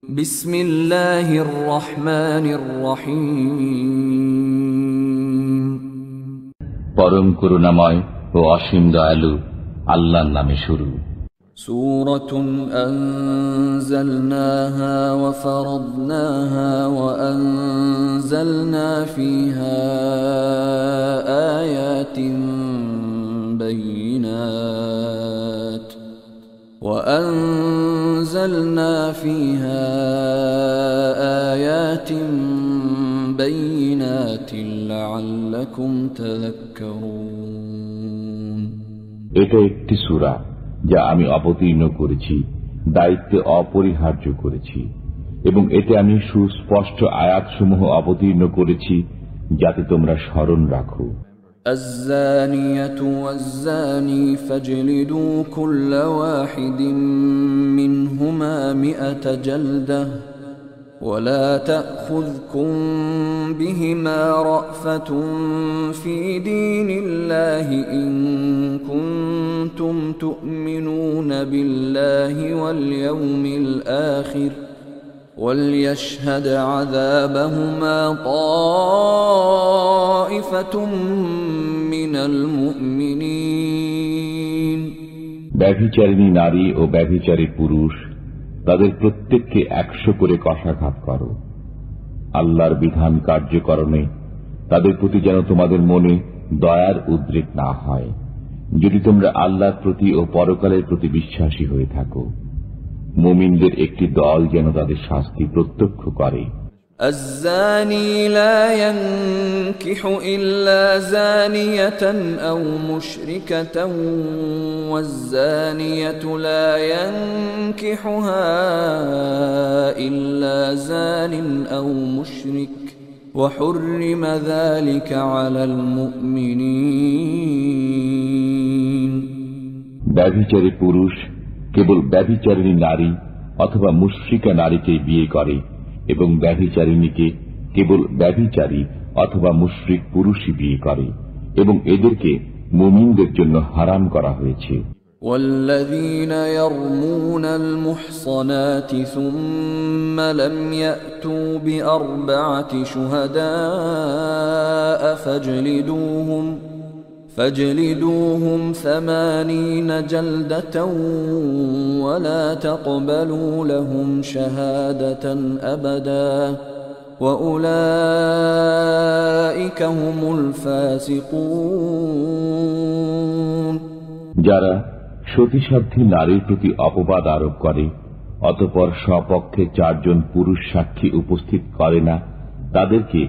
বিসমিল্লাহির রহমানির রহিম। পরম করুণাময় ও অসীম দয়ালু আল্লাহর নামে শুরু। সূরাতুন আনজালনাহা ওয়া ফারাদনাহা ওয়া আনজালনা ফীহা আয়াতিন বাইয়িনাত وأنزلنا فيها آيات بينات لعلكم تذكرون। এটা একটি সূরা যা আমি অবতীর্ণ করেছি, দায়িত্বে অপরিহার্য করেছি, এবং এতে আমি সুস্পষ্ট আয়াতসমূহ অবতীর্ণ করেছি যাতে তোমরা স্মরণ রাখো। الزانية والزاني فاجلدوا كل واحد منهما 100 جلدة ولا تأخذكم بهما رأفة في دين الله إن كنتم تؤمنون بالله واليوم الآخر وليشهد عذابهما طائفة من المؤمنين। ব্যভিচারিণী নারী ও ব্যভিচারী পুরুষ তাদের প্রত্যেককে 100 করে কশাঘাত করো। আল্লাহর বিধান কার্যকরণে তাদের প্রতি যেন তোমাদের মনে দয়ার উদ্রেক না হয়, যদি তোমরা আল্লাহর প্রতি ও পরকালের প্রতি বিশ্বাসী হয়ে থাকো। মুমিনদের একটি দল যেন তাদের শাস্তি প্রত্যক্ষ করে। الزاني لا ينكح إلا زانية أو مشركة والزانية لا ينكحها إلا زان أو مشرك وحرم ذلك على المؤمنين। ব্যভিচারী পুরুষ কেবল ব্যভিচারিণী নারী অথবা মুশরিকা নারীকে বিয়ে করে এবং ব্যভিচারিণীকে কেবল ব্যভিচারী অথবা মুশরিক পুরুষই বিয়ে করে, এবং এদেরকে মুমিনদের জন্য হারাম করা হয়েছে। والذين يرمون المحصنات ثم لم يأتوا بأربعة شهداء فاجلدوهم 80 جلدة ولا تقبلوا لهم شهادة أبدا وأولئك هم الفاسقون। যারা সতীসাধ্যী নারীর প্রতি অপবাদ আরোপ করে অতঃপর স্বপক্ষে 4 জন পুরুষ সাক্ষী উপস্থিত করে না, তাদেরকে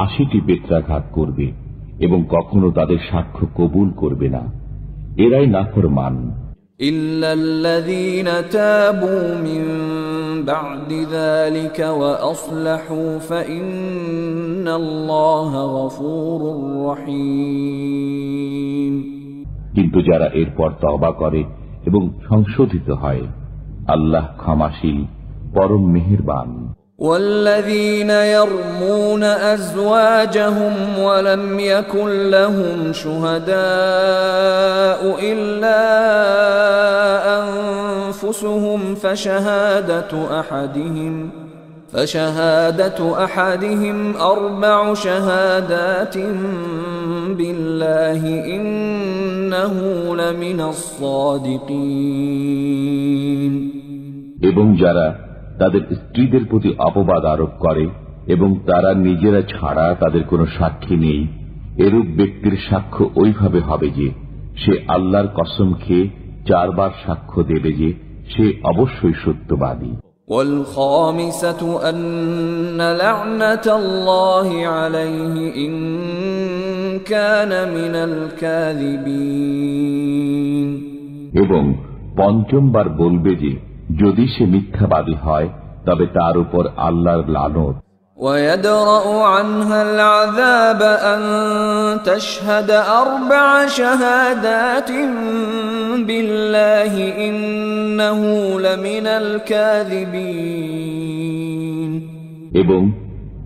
80টি বেত্রাঘাত করবে এবং কখনো তাদের সাক্ষ্য কবুল করবে না। এরাই নাফরমান। ইল্লাল্লাযীনা তাবু মিন বা'দি যালিকা ওয়া আসলাহু ফাইন্নাল্লাহা গফুরুর রহিম। কিন্তু যারা এরপর তওবা করে এবং সংশোধিত হয়, আল্লাহ ক্ষমাশীল, পরম মেহেরবান। والذين يرمون أزواجهم ولم يكن لهم شهداء إلا أنفسهم فشهادة أحدهم 4 شهادات بالله إنه لمن الصادقين। এবং যারা তাদের স্ত্রীদের প্রতি অপবাদ আরোপ করে এবং তারা নিজেরা ছাড়া তাদের কোনো সাক্ষী নেই, এরূপ ব্যক্তির সাক্ষ্য ওইভাবে হবে যে সে আল্লাহর কসম খেয়ে 4 বার সাক্ষ্য দেবে যে সে অবশ্যই সত্যবাদী। والخامسة أن لعنة الله عليه إن كان من الكاذبين। এবং 5ম বার বলবে যে যদি সে মিথ্যাবাদী হয় তবে তার উপর আল্লাহর লানত। ويدرأ عنها العذاب أن تشهد 4 شهادات بالله إنه لمن الكاذبين। এবং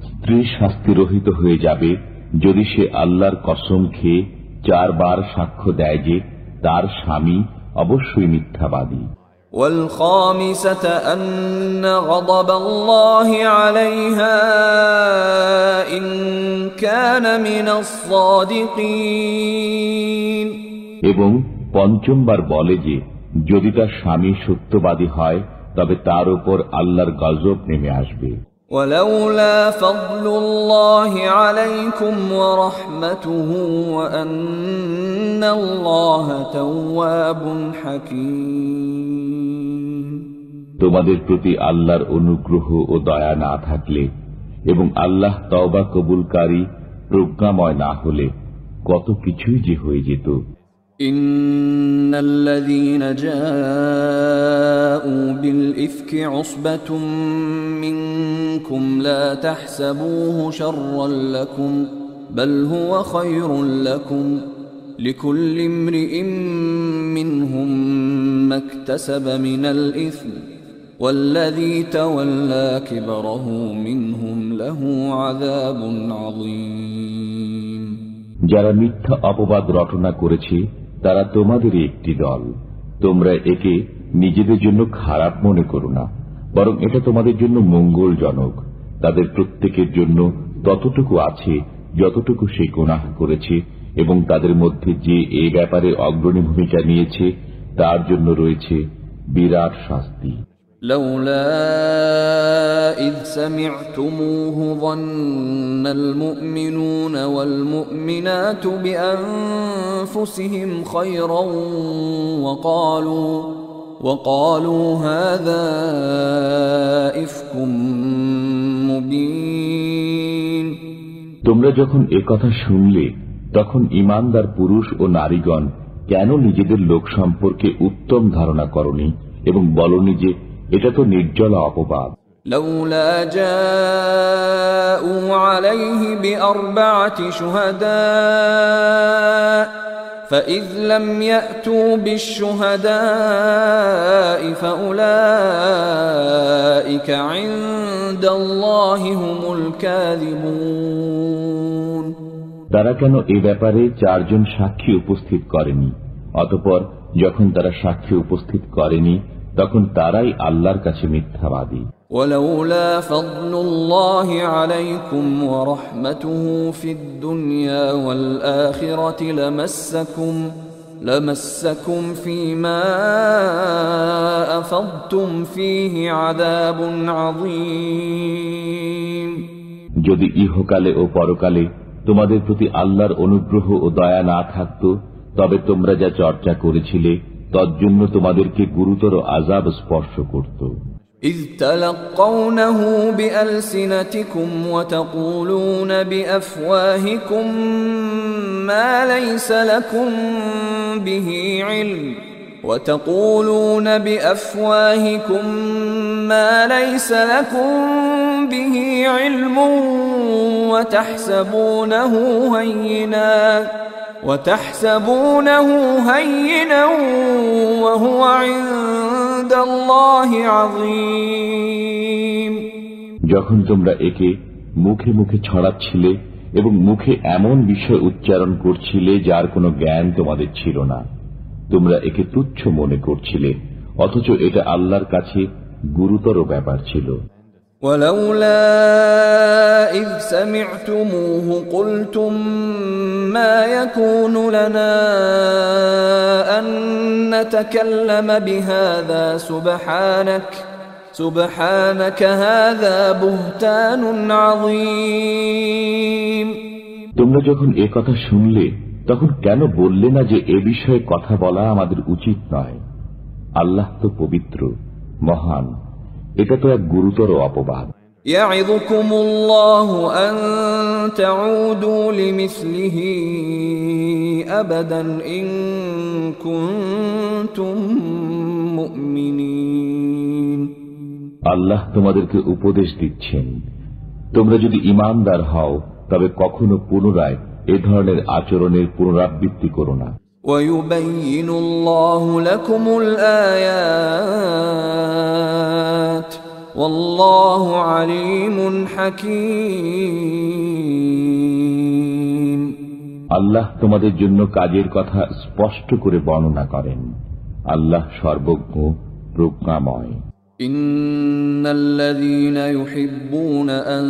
স্ত্রী শাস্তিরহিত হয়ে যাবে যদি সে আল্লাহর কসম খেয়ে 4 বার সাক্ষ্য দেয় যে তার স্বামী অবশ্যই মিথ্যাবাদী। والخامسة أن غضب الله عليها إن كان من الصادقين এবং পঞ্চমবার বলে যে যদি তার স্বামী সত্যবাদী হয় তবে তার উপর আল্লাহর গজব নেমে আসবে। ولولا فضل الله عليكم ورحمته وأن الله تواب حكيم তোমাদের প্রতি আল্লাহর অনুগ্রহ ও দয়া না থাকলে এবং আল্লাহ তওবা কবুলকারী প্রজ্ঞাময় না হলে কত কিছুই যে হয়ে যেত। إن الذين جاءوا بالإفك عصبة منكم لا تحسبوه شرا لكم بل هو خير لكم لكل امرئ منهم ما اكتسب من الإثم والذي تولى كبره منهم له عذاب عظيم যারা মিথ্যা অপবাদ রটনা করেছে তারা তোমাদেরই একটি দল। তোমরা একে নিজেদের জন্য খারাপ মনে করো না, বরং এটা তোমাদের জন্য মঙ্গলজনক। তাদের প্রত্যেকের জন্য ততটুকু আছে যতটুকু সে গুনাহ করেছে, এবং তাদের মধ্যে যে এ ব্যাপারে অগ্রণী ভূমিকা নিয়েছে তার জন্য রয়েছে বিরাট শাস্তি। لولا إذ سمعتموه ظن المؤمنون والمؤمنات بأنفسهم خيرا وقالوا هذا إفك مبين তোমরা যখন একথা শুনলে তখন ঈমানদার পুরুষ ও নারীগণ কেন নিজেদের লোক সম্পর্কে উত্তম ধারণা করনি এবং বলনি যে এটা তো নির্জলা অপবাদ। لولا جاءوا عليه بأربعة شهداء فإذ لم يأتوا بالشهداء فأولئك عند الله هم الكاذبون তারা কেন এ ব্যাপারে 4 জন সাক্ষী উপস্থিত করেনি? অতঃপর যখন তারা সাক্ষী উপস্থিত করেনি তখন তারাই আল্লাহর কাছে মিথ্যাবাদী। ولولا فضل الله عليكم ورحمته في الدنيا والآخرة لمسكم فيما أفضتم فيه عذاب عظيم যদি ইহকালে ও পরকালে তোমাদের প্রতি আল্লাহর অনুগ্রহ ও দয়া না থাকত তবে তোমরা যা চর্চা করেছিলে তজ্জন্য তোমাদেরকে গুরুতর আযাব স্পর্শ করত। إذ تلقونه بألسنتكم وتقولون بأفواهكم ما ليس لكم به علم وتحسبونه هينا وهو عند الله عظيم যখন তোমরা একে মুখে মুখে ছড়াচ্ছিলে এবং মুখে এমন বিষয় উচ্চারণ করছিলে যার কোনো জ্ঞান তোমাদের ছিল না, তোমরা একে তুচ্ছ মনে করছিলে, অথচ এটা আল্লাহর কাছে গুরুতর ব্যাপার ছিল। ولولا إذ سمعتموه قلتم ما يكون لنا أن نتكلم بهذا سبحانك هذا بهتان عظيم তোমরা যখন এ কথা শুনলে তখন কেন বললে না যে এ বিষয়ে কথা বলা আমাদের উচিত নয়? আল্লাহ তো পবিত্র, মহান, এটা তো এক গুরুতর অপবাদ। يعظكم الله أن تعودوا لمثله أبدا إن كنتم مؤمنين আল্লাহ তোমাদেরকে উপদেশ দিচ্ছেন, তোমরা যদি ঈমানদার হও তবে কখনো পুনরায় এ ধরনের আচরণের পুনরাবৃত্তি করো না। ويبين الله لكم الآيات والله عليم حكيم আল্লাহ তোমাদের জন্য কাজের কথা স্পষ্ট করে বর্ণনা করেন। আল্লাহ সর্বজ্ঞ প্রজ্ঞাময়। إن الذين يحبون أن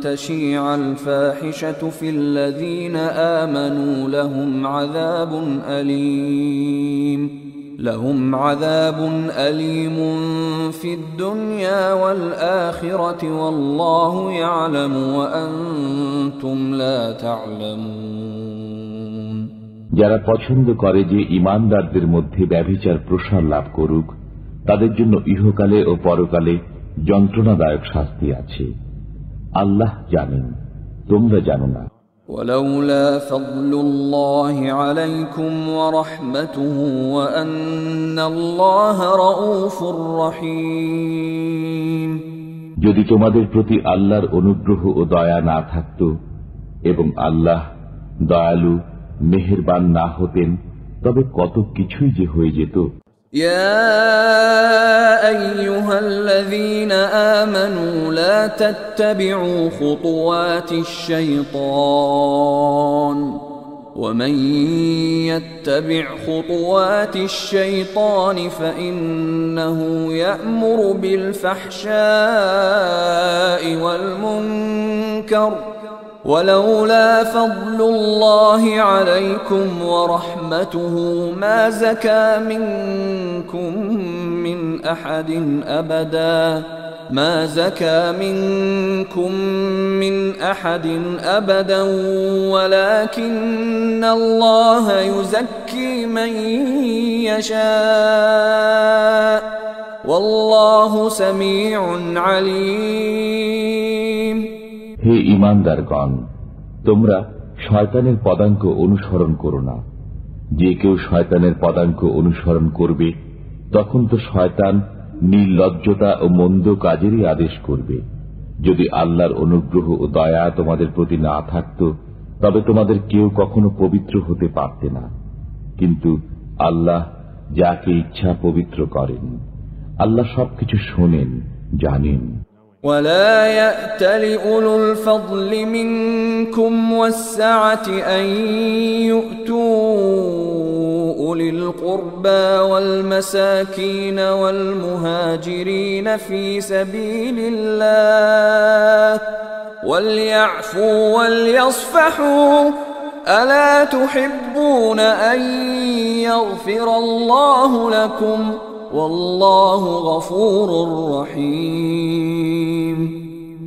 تشيع الفاحشة في الذين آمنوا لهم عذاب أليم في الدنيا والآخرة والله يعلم وأنتم لا تعلمون। যারা পছন্দ করে যে ঈমানদারদের মধ্যে ব্যভিচার প্রসার লাভ করুক, তাদের জন্য ইহকালে ও পরকালে যন্ত্রণাদায়ক শাস্তি আছে। আল্লাহ জানেন, তোমরা জানো না। ولولا فضل الله عليكم ورحمته وأن الله رؤوف رحيم। যদি তোমাদের প্রতি আল্লাহর অনুগ্রহ ও দয়া না থাকত এবং আল্লাহ দয়ালু মেহেরবান না হতেন, তবে কত কিছুই যে হয়ে যেত। يا أيها الذين آمنوا لا تتبعوا خطوات الشيطان ومن يتبع خطوات الشيطان فإنه يأمر بالفحشاء والمنكر ولولا فضل الله عليكم ورحمته ما زكى منكم من أحد أبدا ولكن الله يزكي من يشاء والله سميع عليم। হে ঈমানদারগণ, তোমরা শয়তানের পদাঙ্ক অনুসরণ করো না। যে কেউ শয়তানের পদাঙ্ক অনুসরণ করবে, তখন তো শয়তান নির্লজ্জতা ও মন্দ কাজেরই আদেশ করবে। যদি আল্লাহর অনুগ্রহ ও দয়া তোমাদের প্রতি না থাকত, তবে তোমাদের কেউ কখনো পবিত্র হতে পারতে না। কিন্তু আল্লাহ যাকে ইচ্ছা পবিত্র করেন। আল্লাহ সবকিছু শোনেন, জানেন। ولا يأتل أولو الفضل منكم والسعة أن يؤتوا أولي القربى والمساكين والمهاجرين في سبيل الله وليعفوا وليصفحوا ألا تحبون أن يغفر الله لكم والله غفور رحيم।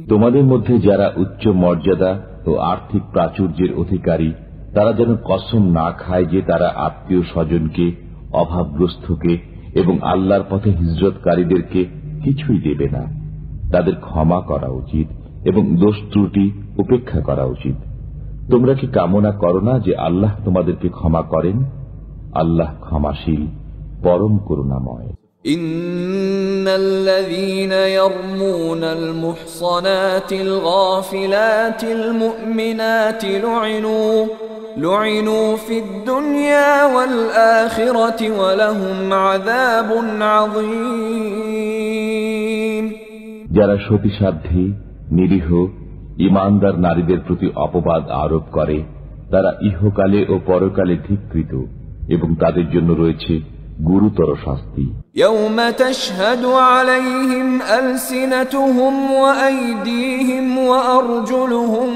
তোমাদের মধ্যে যারা উচ্চ মর্যাদা ও আর্থিক প্রাচুর্যের অধিকারী, তারা যেন কসম না খায় যে তারা আত্মীয় স্বজনকে, অভাবগ্রস্তকে এবং আল্লাহর পথে হিজরতকারীদেরকে কিছুই দেবে না। তাদের ক্ষমা করা উচিত এবং দোষ ত্রুটি উপেক্ষা করা উচিত। তোমরা কি কামনা করো না যে আল্লাহ তোমাদেরকে ক্ষমা করেন? আল্লাহ ক্ষমাশীল, পরম করুণাময়। إن الذين يرمون المحصنات الغافلات المؤمنات لعنوا في الدنيا والآخرة ولهم عذاب عظيم। যারা সতীসাধ্যী, নিরীহ, ঈমানদার নারীদের প্রতি অপবাদ আরোপ করে, তারা ইহকালে ও পরকালে ধিক্কৃত এবং তাদের জন্য রয়েছে গুরুতর শাস্তি। يوم تشهد عليهم ألسنتهم وأيديهم وأرجلهم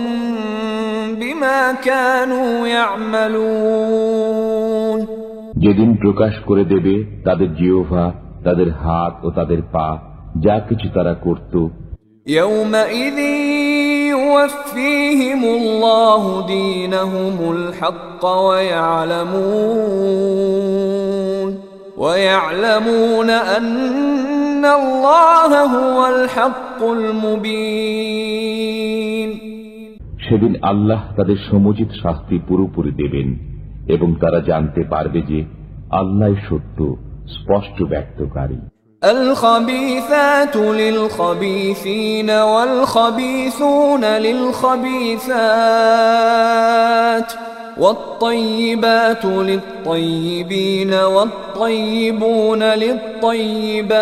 بما كانوا يعملون। যেদিন প্রকাশ করে দেবে তাদের জিহ্বা, তাদের হাত ও তাদের পা, যা কিছু তারা করত। يومئذ يوفيهم الله دينهم الحق ويعلمون أن الله هو الحق المبين। সেদিন আল্লাহ তাদের সমুচিত শাস্তি পুরোপুরি দেবেন এবং তারা জানতে পারবে যে আল্লাহ সত্য, স্পষ্ট ব্যক্তকারী। الخبيثات للخبيثين والخبيثون للخبيثات والطيبات للطيبين والطيبون للطيبات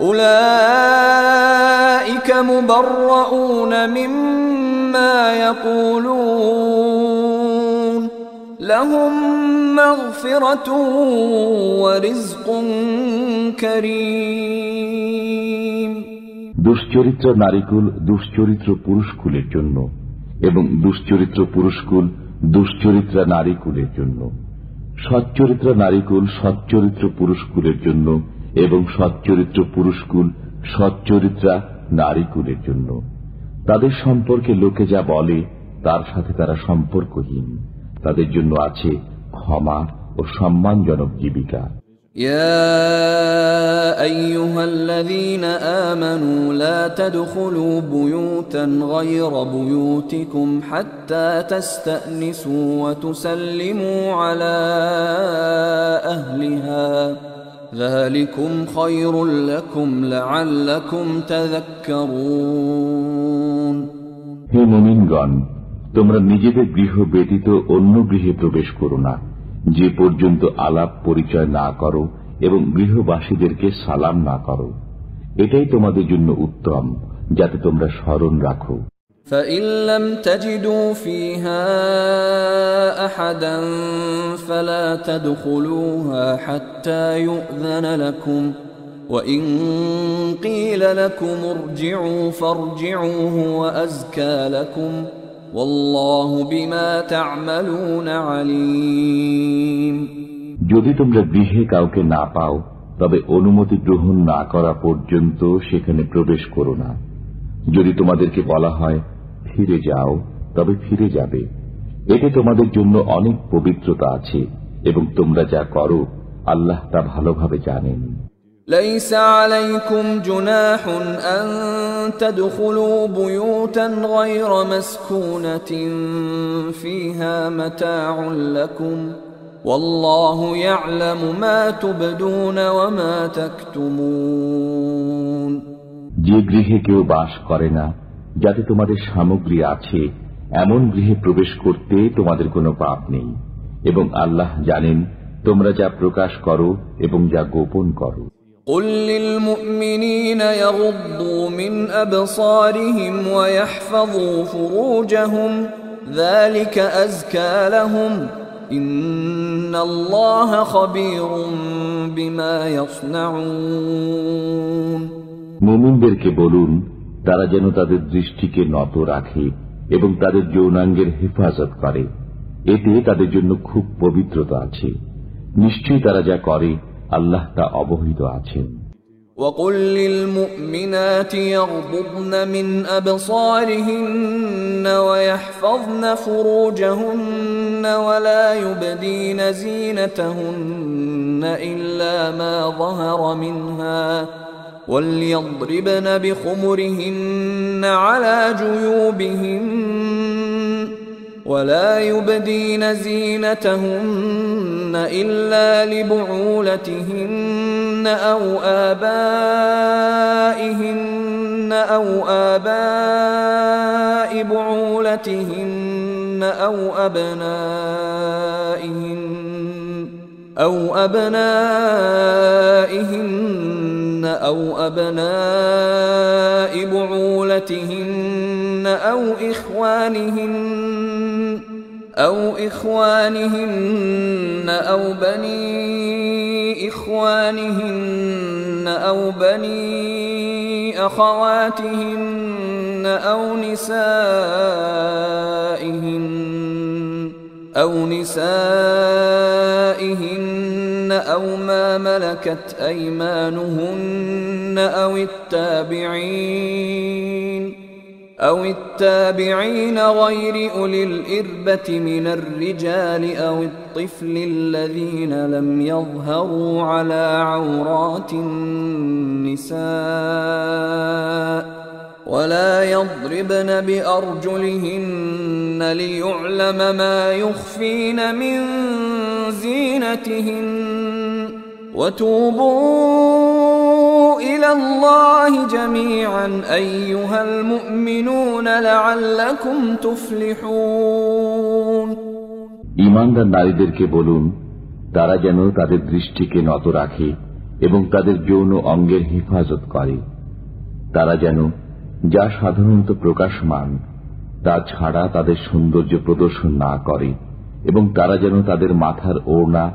أولئك مبرؤون مما يقولون لهم مغفرة ورزق كريم দুশ্চরিত্র নারীকুল দুশ্চরিত্র পুরুষকুলের জন্য এবং দুশ্চরিত্র পুরুষকুল দুশ্চরিত্রা নারীকুলের জন্য, সচ্চরিত্র নারীকুল সচ্চরিত্র পুরুষকুলের জন্য এবং সচ্চরিত্র পুরুষকুল সচ্চরিত্রা নারীকুলের জন্য। তাদের সম্পর্কে লোকে যা বলে তার সাথে তারা সম্পর্কহীন। তাদের জন্য আছে ক্ষমা ও সম্মানজনক জীবিকা। يا أيها الذين آمنوا لا تدخلوا بيوتا غير بيوتكم حتى تستأنسوا وتسلموا على أهلها ذلكم خير لكم لعلكم تذكرون। হে মুমিনগণ, তোমরা নিজেদের গৃহ ব্যতীত অন্য গৃহে প্রবেশ করো না, যে পর্যন্ত আলাপ পরিচয় না করো এবং গৃহবাসীদেরকে সালাম না করো। এটাই তোমাদের জন্য উত্তম, যাতে তোমরা স্মরণ রাখো। فإن لم تجدوا فيها أحدا فلا تدخلوها حتى يؤذن لكم وإن قيل لكم ارجعوا فارجعوا هو أزكى لكم والله بما تعملون عليم। যদি তোমরা গৃহে কাউকে না পাও তবে অনুমতি গ্রহণ না করা পর্যন্ত সেখানে প্রবেশ করো না। যদি তোমাদেরকে বলা হয় ফিরে যাও তবে ফিরে যাবে, এতে তোমাদের জন্য অনেক পবিত্রতা আছে এবং তোমরা যা করো আল্লাহ তা ভালোভাবে জানেন। ليس عليكم جناح أن تدخلوا بيوتا غير مسكونة فيها متاع لكم والله يعلم ما تبدون وما تكتمون। যে গৃহে কেউ বাস করে না, যাতে তোমাদের সামগ্রী আছে, এমন গৃহে প্রবেশ করতে তোমাদের কোনো পাপ নেই এবং আল্লাহ জানেন তোমরা যা প্রকাশ করো এবং যা গোপন করো। قل للمؤمنين يغضوا من أبصارهم ويحفظوا فروجهم ذلك أزكى لهم إن الله خبير بما يصنعون। মুমিনদেরকে বলুন তারা যেন তাদের দৃষ্টিকে নত রাখে এবং তাদের যৌনাঙ্গের হেফাজত করে, এতে তাদের জন্য খুব পবিত্রতা আছে। নিশ্চয়ই তারা যা করে আল্লাহ তা অবহিত আছেন। وقل للمؤمنات يغضضن من أبصارهن ويحفظن فروجهن ولا يبدين زينتهن إلا ما ظهر منها وليضربن بخمرهن على جيوبهن ولا يبدين زينتهن إلا لبعولتهن أو آبائهن أو آباء بعولتهن أو أبنائهن أو أبناء بعولتهن أو إخوانهن أو بني إخوانهن أو بني أخواتهن أو نسائهن أو ما ملكت أيمانهن أو التابعين غير أولي الإربة من الرجال أو الطفل الذين لم يظهروا على عورات النساء ولا يضربن بأرجلهن ليعلم ما يخفين من زينتهن وتوبوا إلى الله جميعا أيها المؤمنون لعلكم تفلحون। ঈমানদার নারীদেরকে বলুন তারা যেন তাদের দৃষ্টিকে নত রাখে এবং তাদের যৌন অঙ্গের হেফাজত করে। তারা যেন যা সাধারণত প্রকাশমান তা ছাড়া তাদের সৌন্দর্য প্রদর্শন না করে এবং তারা যেন তাদের মাথার ওড়না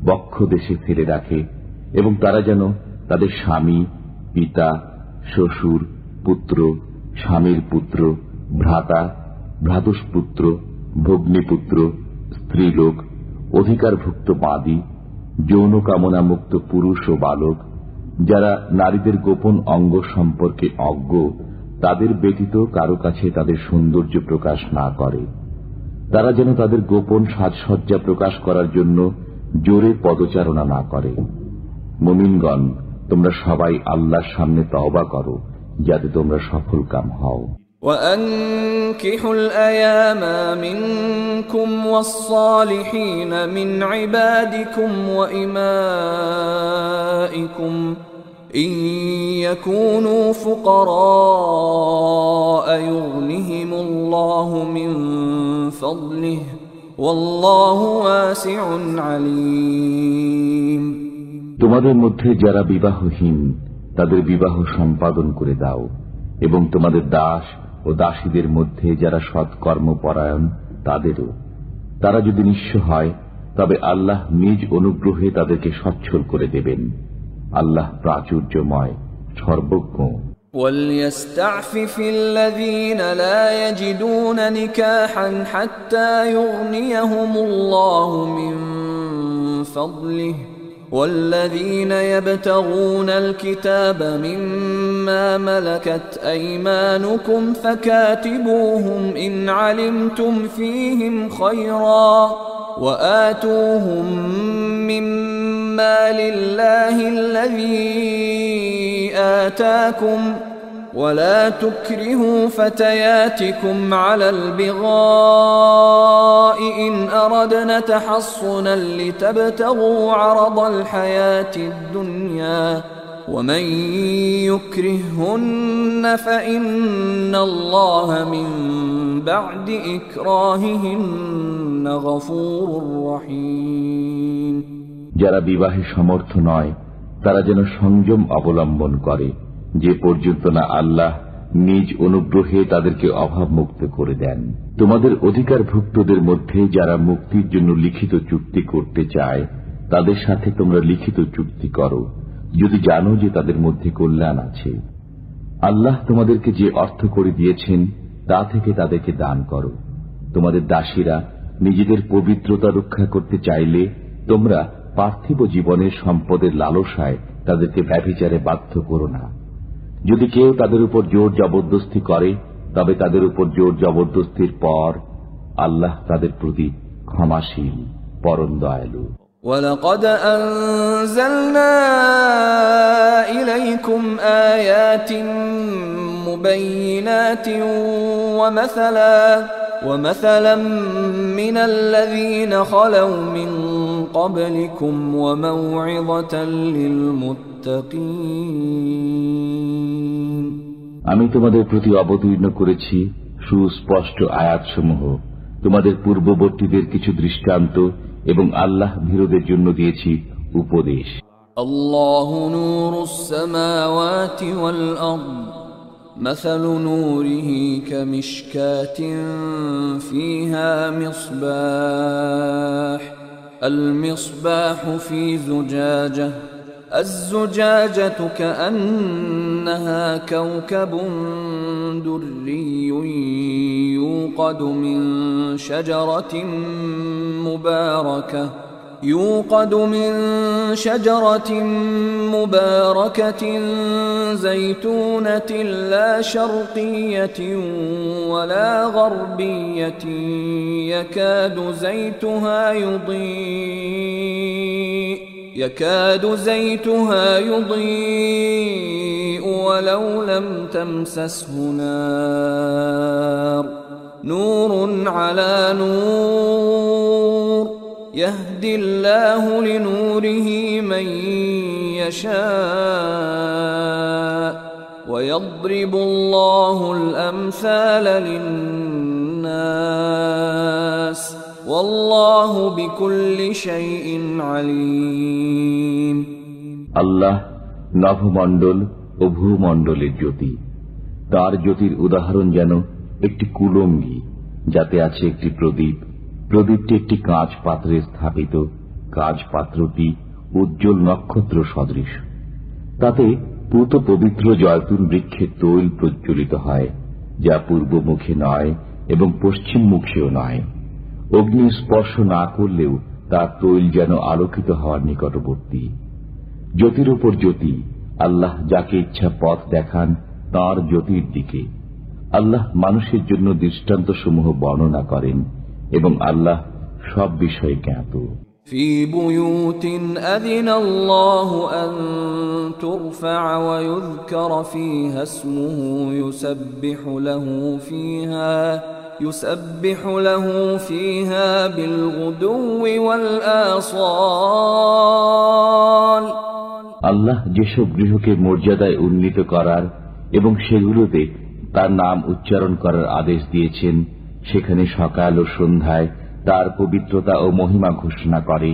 বক্ষ দেশে ফেলে রাখে, এবং তারা যেন তাদের স্বামী, পিতা, শ্বশুর, পুত্র, স্বামীর পুত্র, ভ্রাতা, ভ্রাতুষ্পুত্র, ভগ্নীপুত্র, স্ত্রীলোক, অধিকারভুক্ত বাদী, যৌন কামনা মুক্ত পুরুষ ও বালক, যারা নারীদের গোপন অঙ্গ সম্পর্কে অজ্ঞ, তাদের ব্যতীত কারো কাছে তাদের সৌন্দর্য প্রকাশ না করে। তারা যেন তাদের গোপন সাজসজ্জা প্রকাশ করার জন্য জোরে পদচারণা না করে। মুমিনগণ, তোমরা সবাই আল্লাহর সামনে তওবা করো, যাতে তোমরা সফলকাম হও। وَأَنكِحُوا الْأَيَامَ مِنكُمْ وَالصَّالِحِينَ مِنْ عِبَادِكُمْ وَإِمَائِكُمْ إِنْ يَكُونُوا فُقَرَاءَ يُغْنِهِمُ اللَّهُ مِنْ فَضْلِهِ وَاللَّهُ وَاسِعٌ عَلِيمٌ। তোমাদের মধ্যে যারা বিবাহহীন তাদের বিবাহ সম্পাদন করে দাও, এবং তোমাদের দাস ও দাসীদের মধ্যে যারা সৎকর্মপরায়ণ তাদেরও। তারা যদি নিঃস্ব হয় তবে আল্লাহ নিজ অনুগ্রহে তাদেরকে সচ্ছল করে দেবেন। আল্লাহ প্রাচুর্যময়, সর্বজ্ঞ। وَلْيَسْتَعْفِفِ الَّذِينَ لَا يَجِدُونَ نِكَاحًا حَتَّى يُغْنِيَهُمُ اللَّهُ مِنْ فَضْلِهِ وَالَّذِينَ يَبْتَغُونَ الْكِتَابَ مِمَّا مَلَكَتْ أَيْمَانُكُمْ فَكَاتِبُوهُمْ إِنْ عَلِمْتُمْ فِيهِمْ خَيْرًا وَآتُوهُمْ مِمَّا لِلَّهِ الَّذِي آتَاكُمْ وَلَا تُكْرِهُوا فَتَيَاتِكُمْ عَلَى الْبِغَاءِ إِنْ أَرَدْنَ تَحَصُّنًا لِتَبْتَغُوا عَرَضَ الْحَيَاةِ الدُّنْيَا وَمَنْ يُكْرِههُّنَّ فَإِنَّ اللَّهَ مِنْ بَعْدِ إِكْرَاهِهِنَّ غَفُورٌ رَحِيمٌ। যারা বিবাহে সমর্থ নয় তারা যেন সংযম অবলম্বন করে, যে পর্যন্ত না আল্লাহ নিজ অনুগ্রহে তাদেরকে অভাব মুক্ত করে দেন। তোমাদের অধিকারভুক্তদের মধ্যে যারা মুক্তির জন্য লিখিত চুক্তি করতে চায় তাদের সাথে তোমরা লিখিত চুক্তি করো, যদি জানো যে তাদের মধ্যে কল্যাণ আছে। আল্লাহ তোমাদেরকে যে অর্থ করে দিয়েছেন তা থেকে তাদেরকে দান করো। তোমাদের দাসীরা নিজেদের পবিত্রতা রক্ষা করতে চাইলে তোমরা পার্থিব জীবনের সম্পদের লালসায় তাদেরকে ব্যভিচারে বাধ্য করো না। যদি কেউ তাদের উপর জোর জবরদস্তি করে তবে তাদের উপর জোর জবরদস্তির পর আল্লাহ তাদের প্রতি ক্ষমাশীল, পরম দয়ালু। وَلَقَدْ أَنزَلْنَا إِلَيْكُمْ آيَاتٍ مُبَيِّنَاتٍ وَمَثَلًا مِنَ الَّذِينَ خَلَوْا مِنْ قَبْلِكُمْ وَمَوْعِظَةً لِلْمُتَّقِينَ। আমি তোমাদের প্রতি অবতীর্ণ করেছি সুস্পষ্ট আয়াতসমূহ, তোমাদের পূর্ববর্তীদের কিছু দৃষ্টান্ত, এবং আল্লাহ ভীরুদের জন্য দিয়েছি উপদেশ। আল্লাহু নূরুস সামাওয়াতি ওয়াল আরদ মাসালু নূরিহি কামিশকাতিন ফিহা মিসবাহ المصباح في زجاجة الزجاجة كأنها كوكب دري يوقد من شجرة مباركة زيتونة لا شرقية ولا غربية يكاد زيتها يضيء ولو لم تمسسه نار نور على نور يهدي الله لنوره من يشاء ويضرب الله الأمثال للناس والله بكل شيء عليم। আল্লাহ নভমণ্ডল ও ভূমণ্ডলের জ্যোতি, তার জ্যোতির উদাহরণ যেন একটি কুলঙ্গি যাতে আছে একটি প্রদীপ, প্রদীপটি একটি কাঁচ পাত্রে স্থাপিত, কাঁচ পাত্রটি উজ্জ্বল নক্ষত্র সদৃশ। তাতে পূত পবিত্র জয়তুন বৃক্ষের তৈল প্রজ্বলিত হয়, যা পূর্বমুখে নয় এবং পশ্চিম মুখেও নয়। অগ্নি স্পর্শ না করলেও তার তৈল যেন আলোকিত হওয়ার নিকটবর্তী। জ্যোতির উপর জ্যোতি, আল্লাহ যাকে ইচ্ছা পথ দেখান তাঁর জ্যোতির দিকে। আল্লাহ মানুষের জন্য দৃষ্টান্তসমূহ বর্ণনা করেন এবং আল্লাহ সব বিষয়ে জ্ঞাত। في بيوت أذن الله أن ترفع ويذكر فيها اسمه يسبح له فيها بالغدو والآصال। আল্লাহ যেসব গৃহকে মর্যাদায় উন্নীত করার এবং সেগুলোতে তার নাম উচ্চারণ করার আদেশ দিয়েছেন, সেখানে সকাল ও সন্ধ্যায় তার পবিত্রতা ও মহিমা ঘোষণা করে।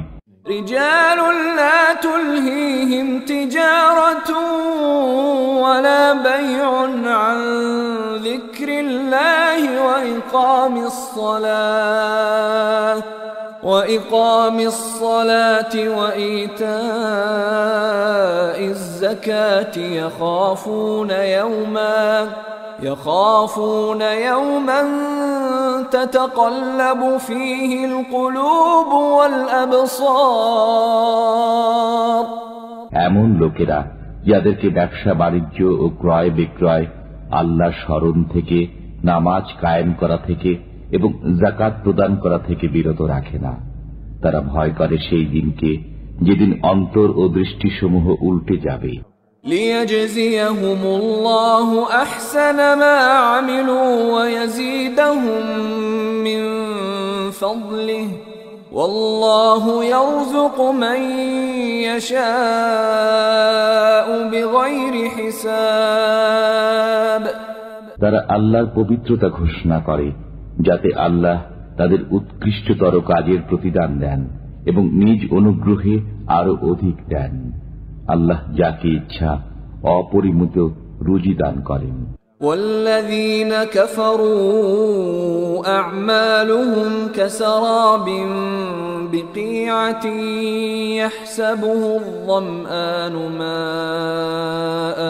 رجال لا تلهيهم تجارة ولا بيع عن ذكر الله وإقام الصلاة وإيتاء الزكاة يخافون يوما تتقلب فيه القلوب والأبصار। এমন লোকেরা যাদেরকে ব্যবসা বাণিজ্য ও ক্রয় বিক্রয় আল্লাহর স্মরণ থেকে, নামাজ কায়েম করা থেকে এবং যাকাত প্রদান করা থেকে বিরত রাখে না, তারা ভয় করে সেই দিনকে যেদিন অন্তর ও দৃষ্টিসমূহ উল্টে যাবে। ليجزيهم الله أحسن ما عملوا ويزيدهم من فضله والله يرزق من يشاء بغير حساب। তারা আল্লাহর পবিত্রতা ঘোষণা করে যাতে আল্লাহ তাদের উৎকৃষ্টতর কাজের প্রতিদান দেন এবং নিজ অনুগ্রহে আরো অধিক দেন। আল্লাহ যাকে ইচ্ছা অপরিমিত রুজি দান করেন। والذين كفروا أعمالهم كسراب بقيعة يحسبه الظمآن ماء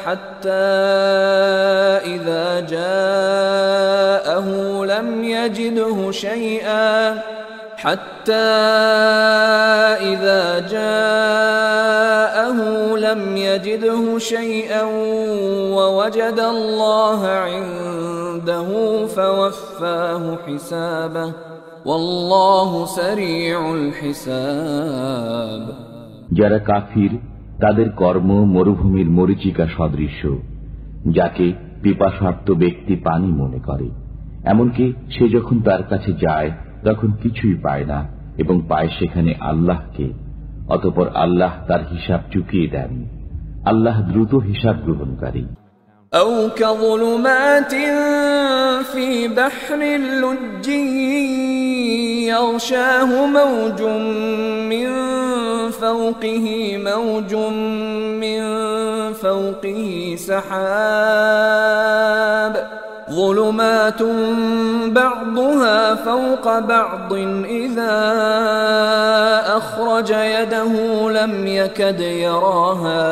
حتى إذا جاءه لم يجده شيئا ووجد الله عنده فوفاه حسابه والله سريع الحساب। যারা কাফির তাদের কর্ম মরুভূমির মরীচিকা সদৃশ, যাকে পিপাসার্ত ব্যক্তি পানি মনে করে। এমনকি সে যখন তার কাছে যায় তখন কিছুই পায় না এবং পায় সেখানে আল্লাহকে। অতঃপর আল্লাহ তার হিসাব চুকিয়ে দেন। আল্লাহ দ্রুত হিসাব গ্রহণকারী। أو كظلمات في بحر لجي يغشاه موج من فوقه سحاب ظلمات بعضها فوق بعض إذا أخرج يده لم يكد يراها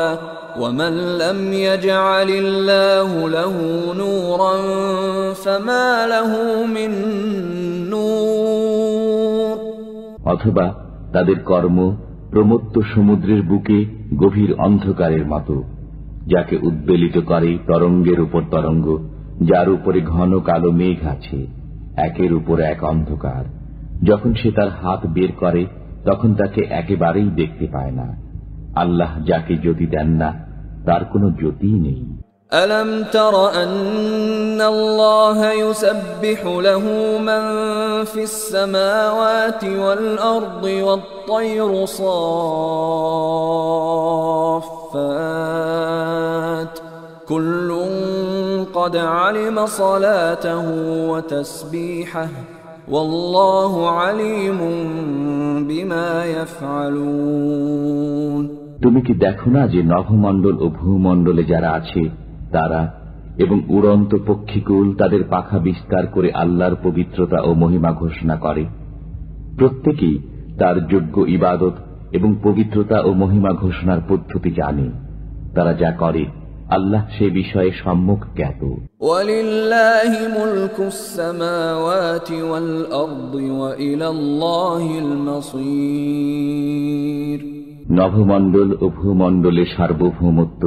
ومن لم يجعل الله له نورا فما له من نور। অথবা তাদের কর্ম প্রমত্ত সমুদ্রের বুকে গভীর অন্ধকারের মতো, যাকে উদ্বেলিত করে তরঙ্গের উপর তরঙ্গ, যার উপরে ঘন কালো মেঘ আছে, একের উপর এক অন্ধকার। যখন সে তার হাত বের করে তখন তাকে একেবারেই দেখতে পায় না। আল্লাহ যাকে জ্যোতি দেন না তার কোনো জ্যোতি নেই। ألم تر أن الله يسبح له من في السماوات والأرض والطير صافات كل قد علم صلاته وتسبيحه والله عليم بما يفعلون। তুমি কি দেখো না যে নভমণ্ডল ও ভূমণ্ডলে যারা আছে তারা এবং উড়ন্ত পক্ষীকুল তাদের পাখা বিস্তার করে আল্লাহর পবিত্রতা ও মহিমা ঘোষণা করে। প্রত্যেকেই তার যোগ্য ইবাদত এবং পবিত্রতা ও মহিমা ঘোষণার পদ্ধতি জানে। তারা যা করে আল্লাহ সে বিষয়ে সম্যক জ্ঞাত। ওয়ালিল্লাহি মুলকুস সামাওয়াতি ওয়াল আরদি ওয়া ইলাল্লাহিল মাসীর। নভমণ্ডল ও ভূমণ্ডলের সার্বভৌমত্ব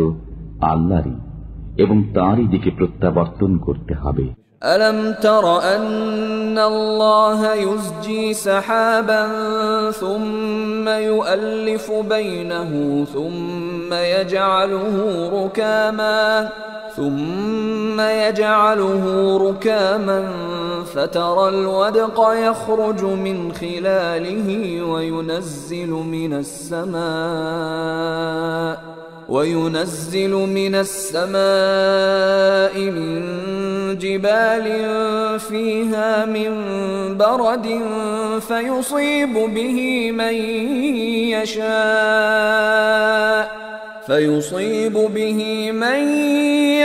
আল্লাহরই এবং তাঁরই দিকে প্রত্যাবর্তন করতে হবে। ألم تر أن الله يزجي سحابا ثم يؤلف بينه ثم يجعله ركاما فترى الودق يخرج من خلاله وينزل من السماء من جبال فيها من برد فيصيب به من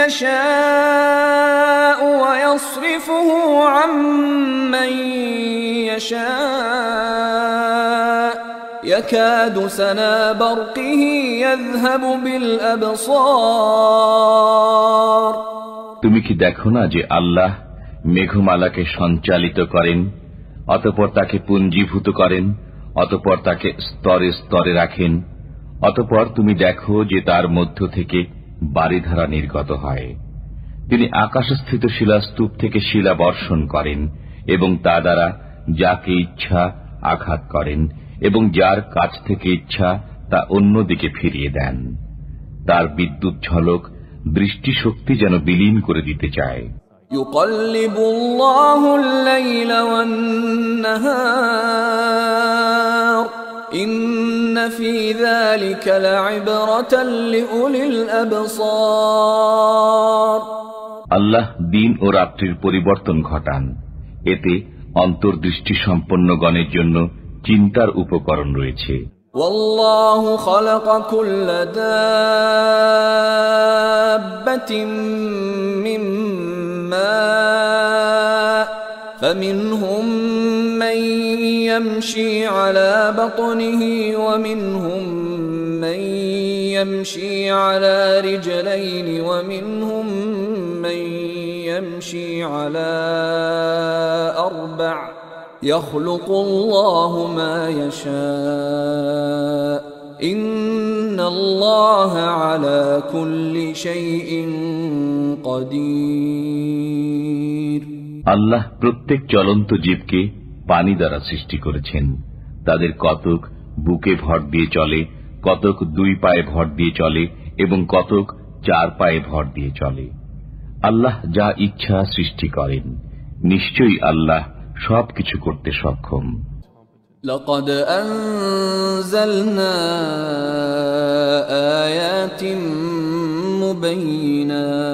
يشاء ويصرفه عن من يشاء يكاد سنا برقه يذهب بالأبصار। তুমি কি দেখো না যে আল্লাহ মেঘমালাকে সঞ্চালিত করেন, অতঃপর তাকে পুঞ্জীভূত করেন, অতঃপর তাকে স্তরে স্তরে রাখেন, অতঃপর তুমি দেখো যে তার মধ্য থেকে বারিধারা নির্গত হয়। তিনি আকাশস্থিত শিলাস্তূপ থেকে শিলা বর্ষণ করেন এবং তা দ্বারা যাকে ইচ্ছা আঘাত করেন এবং যার কাছ থেকে ইচ্ছা তা অন্যদিকে ফিরিয়ে দেন। তার বিদ্যুৎ ঝলক দৃষ্টিশক্তি যেন বিলীন করে দিতে চায়। ইউকাল্লিবুল্লাহু আল-লাইলা ওয়ান-নাহার ইন্না ফী যালিকা লা'iবরাতান লিউলিল আবসার। আল্লাহ দিন ও রাত্রির পরিবর্তন ঘটান, এতে অন্তর্দৃষ্টি সম্পন্ন গণের জন্য চিন্তার উপকরণ রয়েছে। ওয়াল্লাহু খালাকা কুল্লা দাব্বাতিন মিন মা فمنهم من يمشي على بطنه ومنهم من يمشي على رجلين ومنهم من يمشي على أربع يخلق الله ما يشاء إن الله على كل شيء قدير। আল্লাহ প্রত্যেক চলন্ত জীবকে পানি দ্বারা সৃষ্টি করেছেন। তাদের কতক বুকে ভর দিয়ে চলে, কতক 2 পায়ে ভর দিয়ে চলে এবং কতক 4 পায়ে ভর দিয়ে চলে। আল্লাহ যা ইচ্ছা সৃষ্টি করেন, নিশ্চয়ই আল্লাহ সবকিছু করতে সক্ষম। لقد أنزلنا آيات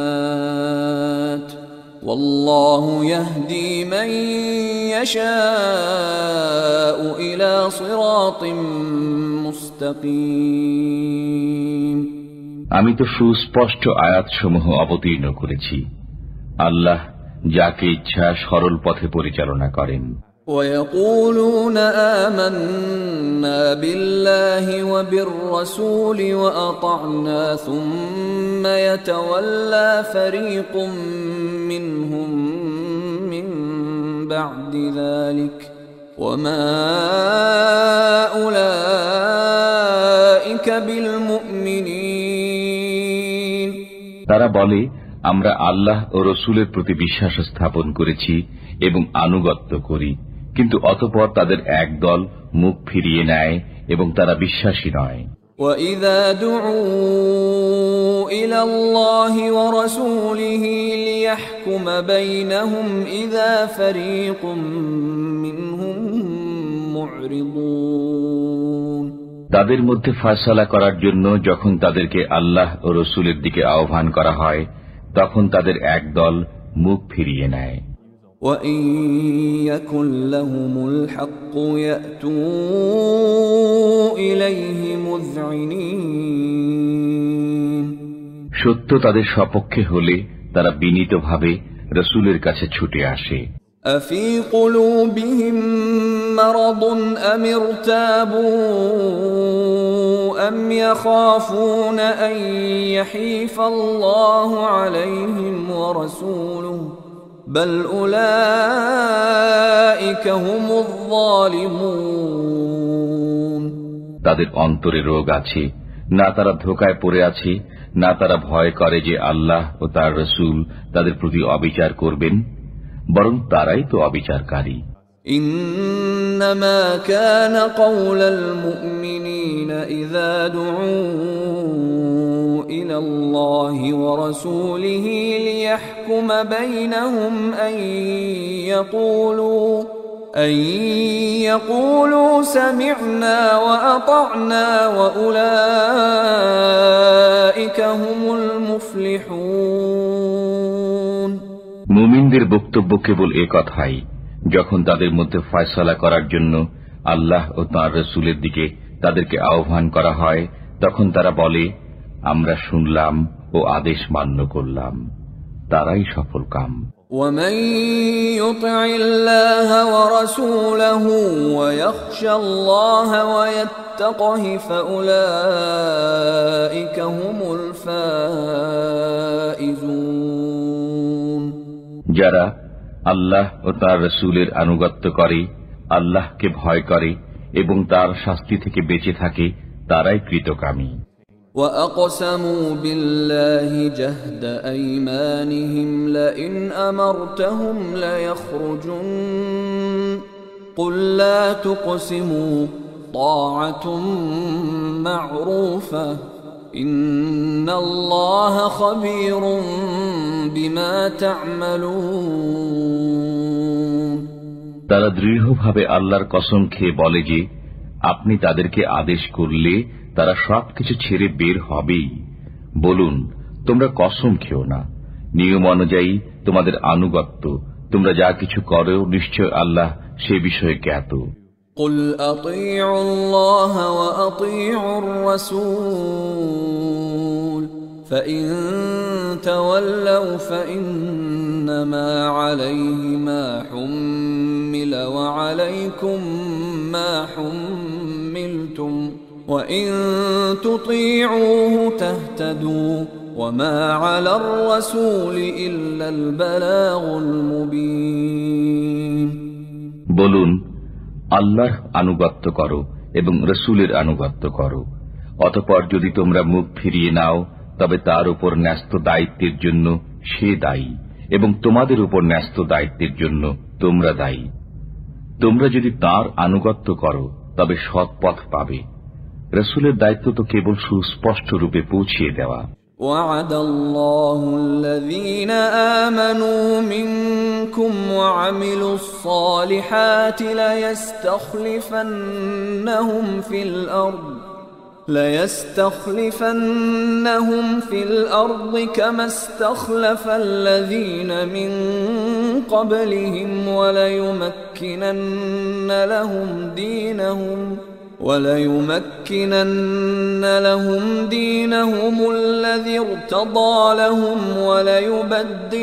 مبينات والله يهدي من يشاء إلى صراط مستقيم। আমি তো সুস্পষ্ট আয়াতসমূহ অবতীর্ণ করেছি। আল্লাহ যাকে ইচ্ছা সরল পথে পরিচালনা করেন। ويقولون آمنا بالله وبالرسول وأطعنا ثم يتولى فريق منهم من بعد ذلك وما أولئك بالمؤمنين। তারা বলে, আমরা আল্লাহ ও রসুলের প্রতি বিশ্বাস স্থাপন করেছি এবং আনুগত্য করি, কিন্তু অতঃপর তাদের এক দল মুখ ফিরিয়ে নেয় এবং তারা বিশ্বাসী নয়। وَإِذَا دُعُوا إِلَى اللَّهِ وَرَسُولِهِ لِيَحْكُمَ بَيْنَهُمْ إِذَا فَرِيقٌ مِّنْهُمْ مُعْرِضُونَ। তাদের মধ্যে ফয়সালা করার জন্য যখন তাদেরকে আল্লাহ ও রসুলের দিকে আহ্বান করা হয়, তখন তাদের এক দল মুখ ফিরিয়ে নেয়। وَإِن يَكُن لَّهُمُ الْحَقُّ يَأْتُوا إِلَيْهِ مُذْعِنِينَ। সত্য তাদের সপক্ষে হলে তারা বিনীতভাবে রাসূলের কাছে ছুটে আসে। أفي قلوبهم مرض أم ارتابوا أم يخافون أن يحيف الله عليهم ورسوله بل أولئك هم الظالمون তাদের অন্তরে রোগ আছে, না তারা ধোঁকায় পড়ে আছে, না তারা ভয় করে যে আল্লাহ ও তার রাসূল তাদের প্রতি অবিচার করবেন, বরং তারাই তো অবিচারকারী। إنما كان قول المؤمنين إذا دعوا إلى الله ورسوله ليحكم بينهم أن يقولوا سمعنا وأطعنا وأولئك هم المفلحون মুমিনদের বক্তব্য কেবল এ কথাই, যখন তাদের মধ্যে ফয়সালা করার জন্য আল্লাহ ও তাঁর রাসূলের দিকে তাদেরকে আহ্বান করা হয়, তখন তারা বলে, আমরা শুনলাম ও আদেশ মান্য করলাম, তারাই সফলকাম। ومن يطع الله ورسوله ويخشى الله ويتقه فأولئك هم الفائزون যারা আল্লাহ ও তার রাসূলের আনুগত্য করে, আল্লাহকে ভয় করে এবং তার শাস্তি থেকে বেঁচে থাকে, তারাই কৃতকামী। وأقسموا بالله جهد أيمانهم لئن أمرتهم ليخرجن قل لا تقسموا طاعة معروفة إن الله خبير بما تعملون তারা দৃঢ়ভাবে আল্লাহর কসম খেয়ে বলে যে আপনি তাদেরকে আদেশ করলে তারা সবকিছু ছেড়ে বের হবেই। বলুন, তোমরা কসম খেও না, নিয়ম অনুযায়ী তোমাদের আনুগত্য, তোমরা যা কিছু করো নিশ্চয় আল্লাহ সে বিষয়ে জ্ঞাত। قل أطيعوا الله وأطيعوا الرسول فإن تولوا فإنما عليه ما حمل وعليكم ما حملتم وإن تطيعوه تهتدوا وما على الرسول إلا البلاغ المبين বলুন, আল্লাহর আনুগত্য করো এবং রাসূলের আনুগত্য করো, অতঃপর যদি তোমরা মুখ ফিরিয়ে নাও তবে তার উপর ন্যস্ত দায়িত্বের জন্য সে দায়ী এবং তোমাদের উপর ন্যস্ত দায়িত্বের জন্য তোমরা দায়ী। তোমরা যদি তার আনুগত্য করো তবে সৎ পথ পাবে। রাসূলের দায়িত্ব তো কেবল সুস্পষ্ট রূপে পৌঁছিয়ে দেওয়া। وعد الله الذين آمنوا منكم وعملوا الصالحات ليستخلفنهم في الأرض كما استخلف الذين من قبلهم وليمكنن لهم دينهم الذي ارتضى لهم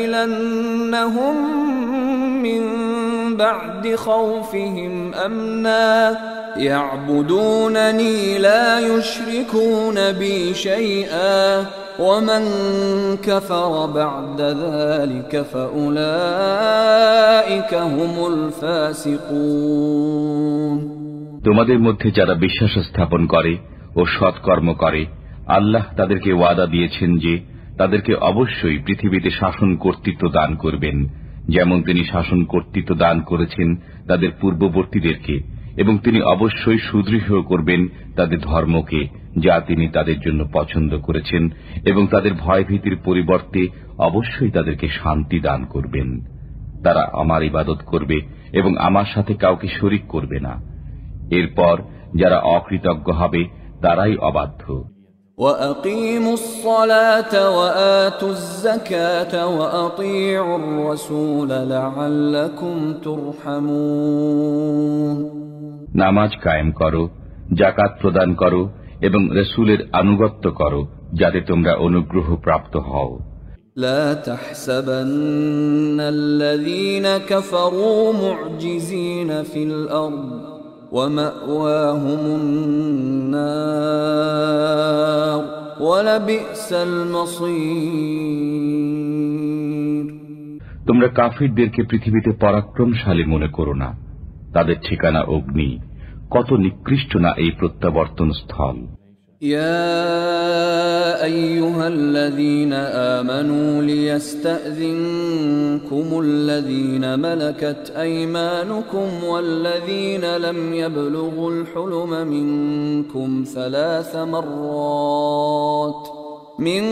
وليبدلنهم من بعد خوفهم أمنا يعبدونني لا يشركون بي شيئا ومن كفر بعد ذلك فأولئك هم الفاسقون তোমাদের মধ্যে যারা বিশ্বাস স্থাপন করে ও সৎকর্ম করে, আল্লাহ তাদেরকে ওয়াদা দিয়েছেন যে তাদেরকে অবশ্যই পৃথিবীতে শাসন কর্তৃত্ব দান করবেন, যেমন তিনি শাসন কর্তৃত্ব দান করেছেন তাদের পূর্ববর্তীদেরকে, এবং তিনি অবশ্যই সুদৃঢ় করবেন তাদের ধর্মকে, যা তিনি তাদের জন্য পছন্দ করেছেন, এবং তাদের ভয়ভীতির পরিবর্তে অবশ্যই তাদেরকে শান্তি দান করবেন। তারা আমার ইবাদত করবে এবং আমার সাথে কাউকে শরীক করবে না। এরপর যারা অকৃতজ্ঞ হবে তারাই অবাধ্য। وَأَقِيمُوا الصَّلَاةَ وَآتُوا الزَّكَاةَ وَأَطِيعُوا الرَّسُولَ لَعَلَّكُمْ تُرْحَمُونَ নামাজ কায়েম করো, যাকাত প্রদান করো এবং রাসূলের আনুগত্য করো, যাতে তোমরা অনুগ্রহ প্রাপ্ত হও। لا تحسبن الذين كفروا معجزين في الأرض ومأواهم النار ولبئس المصير তোমরা কাফিরদেরকে পৃথিবীতে পরাক্রমশালী মনে করো না, তাদের ঠিকানা অগ্নি, কত নিকৃষ্ট না এই প্রত্যাবর্তন স্থল। يا أيها الذين آمنوا ليستأذنكم الذين ملكت أيمانكم والذين لم يبلغوا الحلم منكم 3 مرات من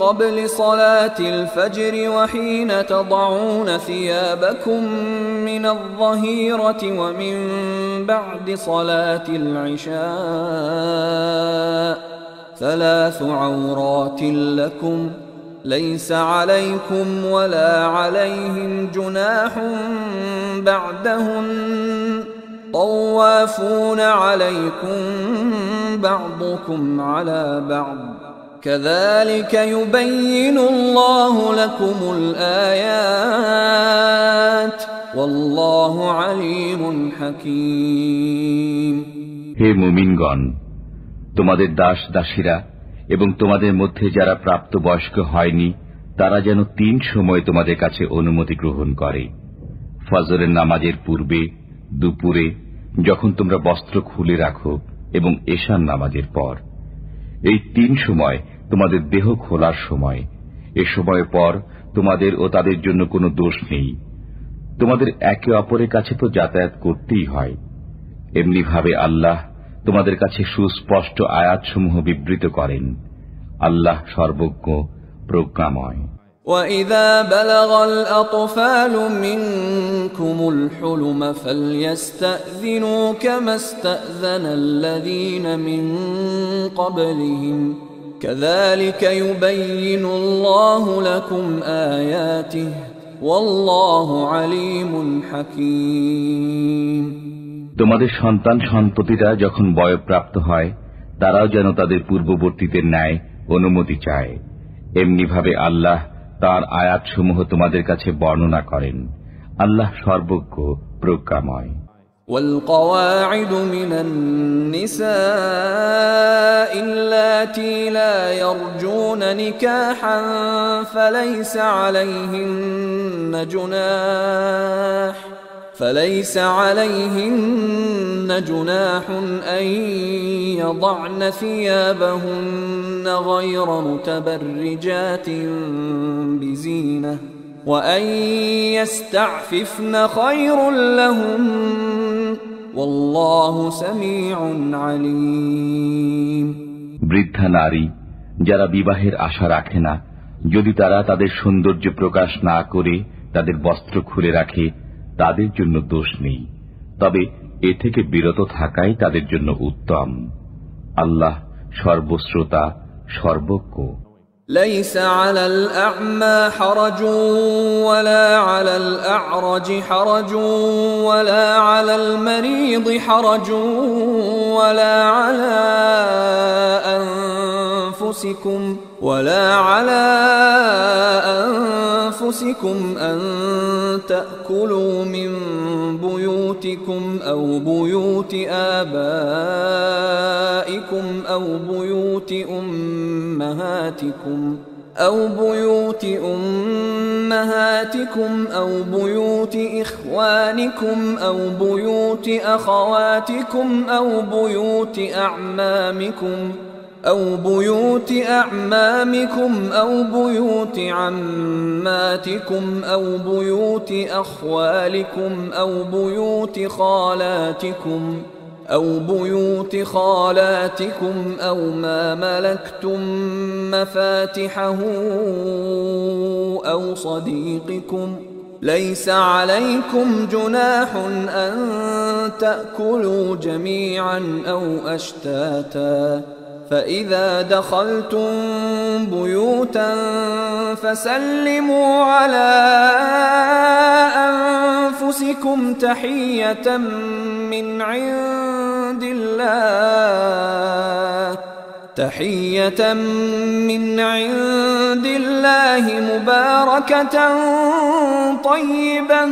قبل صلاة الفجر وحين تضعون ثيابكم من الظهيرة ومن بعد صلاة العشاء 3 عورات لكم ليس عليكم ولا عليهم جناح بعدهن طوافون عليكم بعضكم على بعض كذلك يبين الله لكم الآيات والله عليم حكيم হে মুমিনগণ, তোমাদের দাস দাসীরা এবং তোমাদের মধ্যে যারা প্রাপ্তবয়স্ক হয়নি তারা যেন 3 সময় তোমাদের কাছে অনুমতি গ্রহণ করে। ফজরের নামাজের পূর্বে, দুপুরে, যখন তোমরা বস্ত্র খুলে রাখো, এবং এশার নামাজের পর। এই 3 সময় তোমাদের দেহ খোলার সময়। এ সময়ের পর তোমাদের ও তাদের জন্য কোনো দোষ নেই। তোমাদের একে অপরের কাছে তো যাতায়াত করতেই হয়। এমনিভাবে আল্লাহ তোমাদের কাছে সুস্পষ্ট আয়াতসমূহ বিবৃত করেন। আল্লাহ সর্বজ্ঞ, প্রজ্ঞাময়। وَإِذَا بَلَغَ الْأَطْفَالُ مِنكُمُ الْحُلُمَ فَلْيَسْتَأْذِنُوا كَمَا اسْتَأْذَنَ الَّذِينَ مِن قَبْلِهِمْ كَذَلِكَ يُبَيِّنُ اللَّهُ لَكُمْ آيَاتِهِ وَاللَّهُ عَلِيمٌ حَكِيمٌ তোমাদের সন্তান সন্ততিরা যখন বয়ঃপ্রাপ্ত হয় তারাও যেন তাদের পূর্ববর্তীদের ন্যায় অনুমতি চায়। এমনিভাবে আল্লাহ তাঁর আয়াতসমূহ তোমাদের কাছে বর্ণনা করেন। আল্লাহ সর্বজ্ঞ, প্রজ্ঞাময়। والقواعد من النساء اللاتي لا يرجون نكاحا فليس عليهن جناح أن يضعن ثيابهن غير متبرجات بزينة وأن يستعففن خير لهم والله سميع عليم বৃদ্ধা নারী যারা বিবাহের আশা রাখে না, যদি তারা তাদের সৌন্দর্য প্রকাশ না করে তাদের বস্ত্র খুলে রাখে, তাদের জন্য দোষ নেই, তবে এ থেকে বিরত থাকাই তাদের জন্য উত্তম। আল্লাহ সর্বশ্রোতা, সর্বজ্ঞ। ليس على الأعمى حرج ولا على الأعرج حرج ولا على المريض حرج ولا على أنفسكم أن تأكلوا من بيوتكم أو بيوت آبائكم أو بيوت أمهاتكم أو بيوت إخوانكم أو بيوت أخواتكم أو بيوت أعمامكم أو بيوت عماتكم أو بيوت أخوالكم أو بيوت خالاتكم أو ما ملكتم مفاتحه أو صديقكم ليس عليكم جناح أن تأكلوا جميعا أو أشتاتا فإذا دخلتم بيوتا فسلموا على أنفسكم تحية من عند الله তাহিয়াতাম মিন ইনদিল্লাহি মুবারাকাতান তাইয়্যিবাহ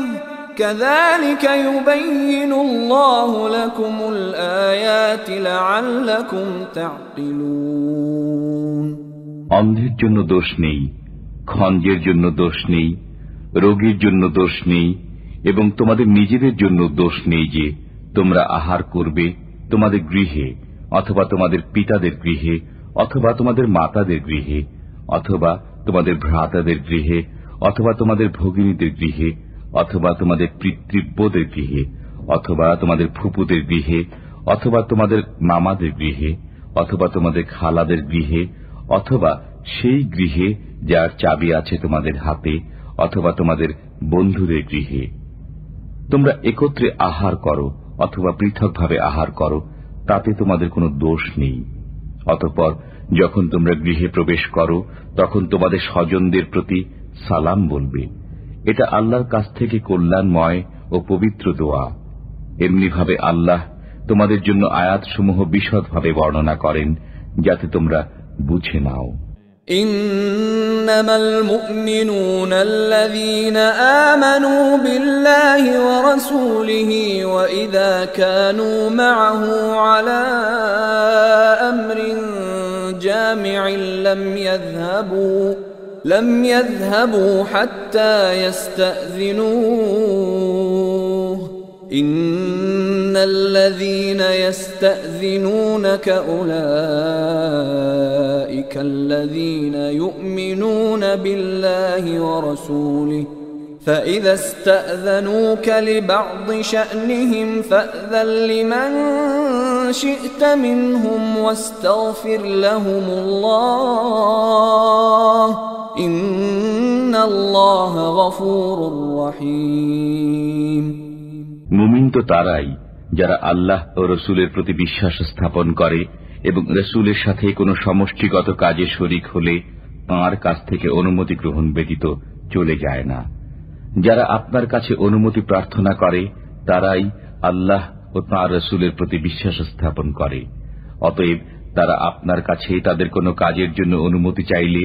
কাযালিকা ইউবাইয়িনুল্লাহু লাকুমুল আয়াতি লাআল্লাকুম তা'কিলুন। অন্ধের জন্য দোষ নেই, খঞ্জের জন্য দোষ নেই, রোগীর জন্য দোষ নেই এবং তোমাদের নিজেদের জন্য দোষ নেই যে তোমরা আহার করবে তোমাদের গৃহে অথবা তোমাদের পিতাদের গৃহে অথবা তোমাদের মাতাদের গৃহে অথবা তোমাদের ভ্রাতাদের গৃহে অথবা তোমাদের ভগিনীদের গৃহে অথবা তোমাদের পিতৃব্যদের গৃহে অথবা তোমাদের ফুপুদের গৃহে অথবা তোমাদের মামাদের গৃহে অথবা তোমাদের খালাদের গৃহে অথবা সেই গৃহে যার চাবি আছে তোমাদের হাতে অথবা তোমাদের বন্ধুদের গৃহে। তোমরা একত্রে আহার করো অথবা পৃথকভাবে আহার করো, তাতে তোমাদের কোনো দোষ নেই। অতঃপর যখন তোমরা গৃহে প্রবেশ করো তখন তোমাদের স্বজনদের প্রতি সালাম বলবে। এটা আল্লাহর কাছ থেকে কল্যাণময় ও পবিত্র দোয়া। এমনিভাবে আল্লাহ তোমাদের জন্য আয়াতসমূহ বিশদভাবে বর্ণনা করেন যাতে তোমরা বুঝে নাও। إنما المؤمنون الذين آمنوا بالله ورسوله وإذا كانوا معه على أمر جامع لم يذهبوا حتى يستأذنوه إن الذين يستأذنونك أولئك الذين يؤمنون بالله ورسوله فإذا استأذنوك لبعض شأنهم فأذن لمن شئت منهم واستغفر لهم الله إن الله غفور رحيم। মুমিন তো তারাই যারা আল্লাহ ও রসুলের প্রতি বিশ্বাস স্থাপন করে এবং রসুলের সাথে কোনো সমষ্টিগত কাজে শরিক হলে তাঁর কাছ থেকে অনুমতি গ্রহণ ব্যতীত চলে যায় না। যারা আপনার কাছে অনুমতি প্রার্থনা করে তারাই আল্লাহ ও তাঁর রসুলের প্রতি বিশ্বাস স্থাপন করে। অতএব তারা আপনার কাছে তাদের কোনো কাজের জন্য অনুমতি চাইলে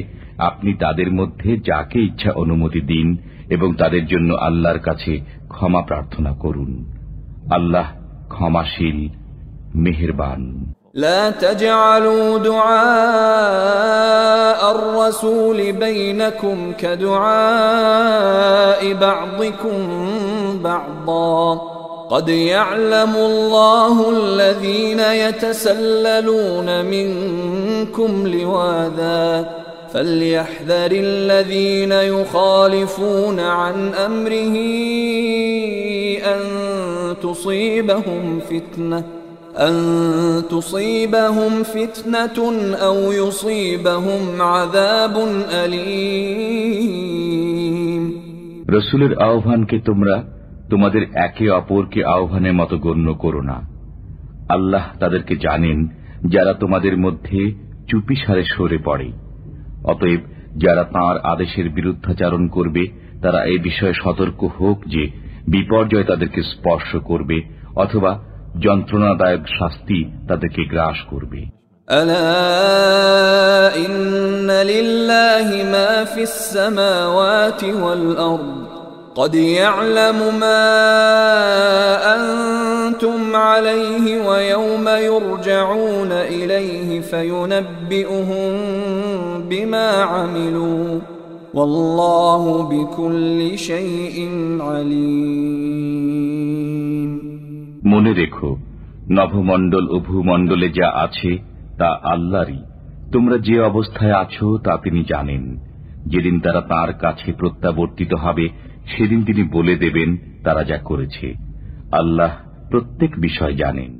আপনি তাদের মধ্যে যাকে ইচ্ছা অনুমতি দিন এবং তাদের জন্য আল্লাহর কাছে ক্ষমা প্রার্থনা করুন। আল্লাহ ক্ষমাশীল, মেহেরবান। لا تجعلوا دعاء الرسول بينكم كدعاء بعضكم بعضا قد يعلم الله الذين يتسللون منكم لواذا فليحذر الذين يخالفون عن أمره أن تصيبهم فتنة أو يصيبهم عذاب أليم। রসুলের আহ্বানকে তোমরা তোমাদের একে অপরকে আহ্বানের মতো গণ্য করো না। আল্লাহ তাদেরকে জানেন যারা তোমাদের মধ্যে চুপিসারে সরে পড়ে। অতএব যারা তাঁর আদেশের বিরুদ্ধাচারণ করবে তারা এই বিষয়ে সতর্ক হোক যে বিপর্যয় তাদেরকে স্পর্শ করবে অথবা যন্ত্রণাদায়ক শাস্তি তাদেরকে গ্রাস করবে। ألا إن لله ما في السماوات والأرض قد يعلم ما أنتم عليه ويوم يرجعون إليه فينبئهم بما عملوا والله بكل شيء عليم। মনে রেখো, নভমণ্ডল ও ভূমণ্ডলে যা আছে তা আল্লাহরই। তোমরা যে অবস্থায় আছো তা তিনি জানেন। যেদিন তারা তাঁর কাছে প্রত্যাবর্তিত হবে সেদিন তিনি বলে দেবেন তারা যা করেছে। আল্লাহ প্রত্যেক বিষয় জানেন।